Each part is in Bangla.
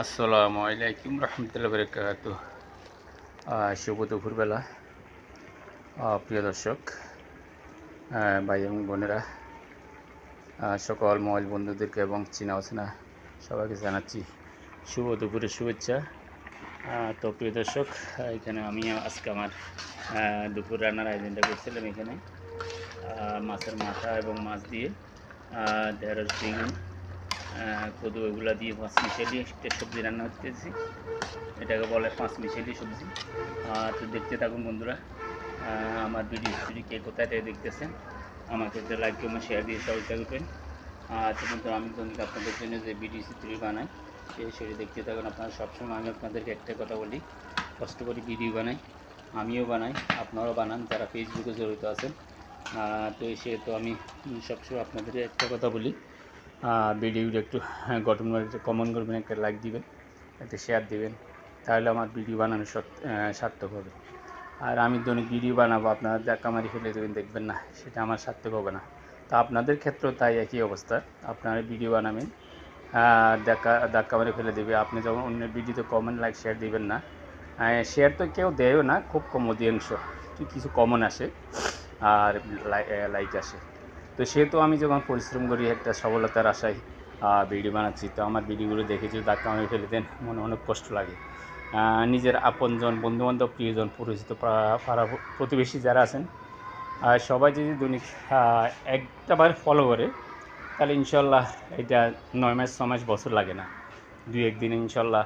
আসসালামু আলাইকুম রহমতুল্লাহ বারাকাতুহ। শুভ দুপুরবেলা প্রিয় দর্শক, ভাই এবং বোনেরা, সকল মোবাইল বন্ধুদেরকে এবং চেনা অচেনা সবাইকে জানাচ্ছি শুভ দুপুরের শুভেচ্ছা। তো প্রিয় দর্শক, এখানে আমি আজকে আমার দুপুর রান্নার আয়োজনটা করছিলাম। এখানে মাছের মাথা এবং মাছ দিয়ে ঢেঁড়স, বেগুন, কদু এগুলো দিয়ে পাঁচ মিশালি একটা সবজি রান্না করতেছি। এটাকে বলে পাঁচ মিশালি সবজি। তো দেখতে থাকুন বন্ধুরা। আমার ভিডিও যদি কে কোথায় থেকে দেখতেছেন, আমাকে একটা লাইক কমেন্ট শেয়ার দিয়ে সহযোগিতা করবেন। তো বন্ধুরা, আমি দৈনিক আপনাদের জন্য যে ভিডিও চিত্রটি বানাই সেটি দেখতে থাকুন। আপনারা সবসময় আমি আপনাদেরকে একটা কথা বলি, কষ্ট করে ভিডিও বানাই, আমিও বানাই, আপনারাও বানান যারা ফেসবুকে জড়িত আছেন। তো সেহেতু আমি সবসময় আপনাদেরকে একটা কথা বলি, ভিডিওটা একটু গঠনমূলক একটা কমেন্ট করবেন, একটা লাইক দিবেন, একটা শেয়ার দিবেন, তাহলে আমার ভিডিও বানানো সার্থক হবে। আর আমি দৈনিক ভিডিও বানাবো, আপনারা ধাক্কামারি ফেলে দেবেন, দেখবেন না, সেটা আমার সার্থক হবে না। তো আপনাদের ক্ষেত্রেও তাই একই অবস্থা। আপনারা ভিডিও বানাবেন, ধাক্কা মারি ফেলে দেবে। আপনি যখন অন্যের ভিডিওতে কমেন্ট লাইক শেয়ার দিবেন না, শেয়ার তো কেউ দেয়ও না, খুব কম অধিকাংশ কিছু কমন আসে আর লাইক আসে। তো সেহেতু আমি যখন পরিশ্রম করি একটা সফলতার আশায় ভিডিও বানাচ্ছি, তো আমার ভিডিওগুলো দেখে যদি ধাক্কা মারি ফেলে দেন, মনে অনেক কষ্ট লাগে। নিজের আপনজন, বন্ধুবান্ধব, প্রিয়জন, পরিচিত পাড়া প্রতিবেশী যারা আছেন, সবাই যদি দৈনিক একটাবার ফলো করে, তাহলে ইনশাল্লাহ এটা 9 মাস 6 মাস বছর লাগে না, 2-1 দিনে ইনশাল্লাহ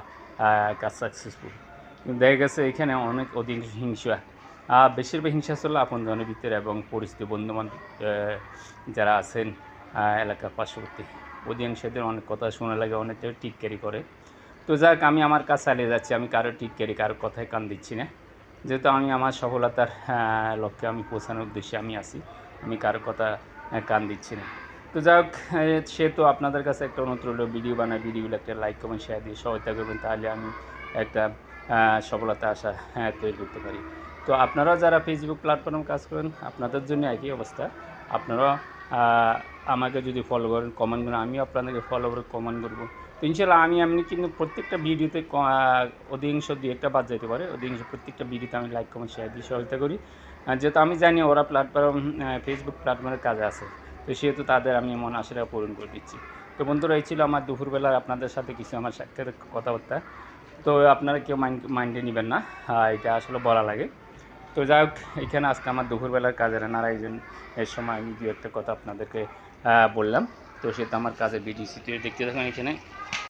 কাজ সাকসেসফুল। কিন্তু দেখা গেছে এখানে অনেক অধিকাংশ হিংসা, বেশিরভাগ হিংসা চলে আপনজনের ভিতরে এবং পরিচিত বন্ধুবান্ধব যারা আছেন এলাকার পার্শ্ববর্তী, অধিকাংশদের অনেক কথা শোনা লাগে, অনেকটা টিটকারি করে। তো যাক, আমি আমার কাজ চালিয়ে যাচ্ছি, আমি কারো টিটকারি, কারো কথায় কান দিচ্ছি না। যেহেতু আমি আমার সফলতার লক্ষ্যে আমি পৌঁছানোর উদ্দেশ্যে আমি আছি, আমি কারো কথা কান দিচ্ছি না। তো যাই হোক, সেহেতু আপনাদের কাছে একটা অনুরোধ রইল, ভিডিও বানায়, ভিডিওগুলো একটা লাইক কমেন্ট শেয়ার দিয়ে সহায়তা করবেন, তাহলে আমি একটা সফলতা আশা তৈরি করতে পারি। তো আপনারাও যারা ফেসবুক প্ল্যাটফর্মে কাজ করেন, আপনাদের জন্য একই অবস্থা। আপনারাও আমাকে যদি ফলো করেন, কমেন্ট করেন, আমিও আপনাদেরকে ফলো করে কমেন্ট করবো। তো ইনশাল্লাহ আমি এমনি কিন্তু প্রত্যেকটা ভিডিওতে অধিকাংশ 2-1টা বাদ যেতে পারে, অধিকাংশ প্রত্যেকটা ভিডিওতে আমি লাইক কমেন্ট শেয়ার দিয়ে সহায়তা করি। যেহেতু আমি জানি ওরা ফেসবুক প্ল্যাটফর্মের কাজে আছে, তো সেহেতু তাদের আমি এমন আশাটা পূরণ করে দিচ্ছি। তো বন্ধুরা, এই ছিল আমার দুপুরবেলা আপনাদের সাথে কিছু আমার সাক্ষাতের কথাবার্তা। তো আপনারা কেউ মাইন্ডে নেবেন না, এটা আসলে বলা লাগে। তো যাই হোক, এখানে আজকে আমার দুপুরবেলার কাজের রান্নার আয়োজন এর সময় আমি দু একটা কথা আপনাদেরকে বললাম। তো সেটা আমার কাজের ভিডিও চিত্র দেখতে থাকুন। এখানে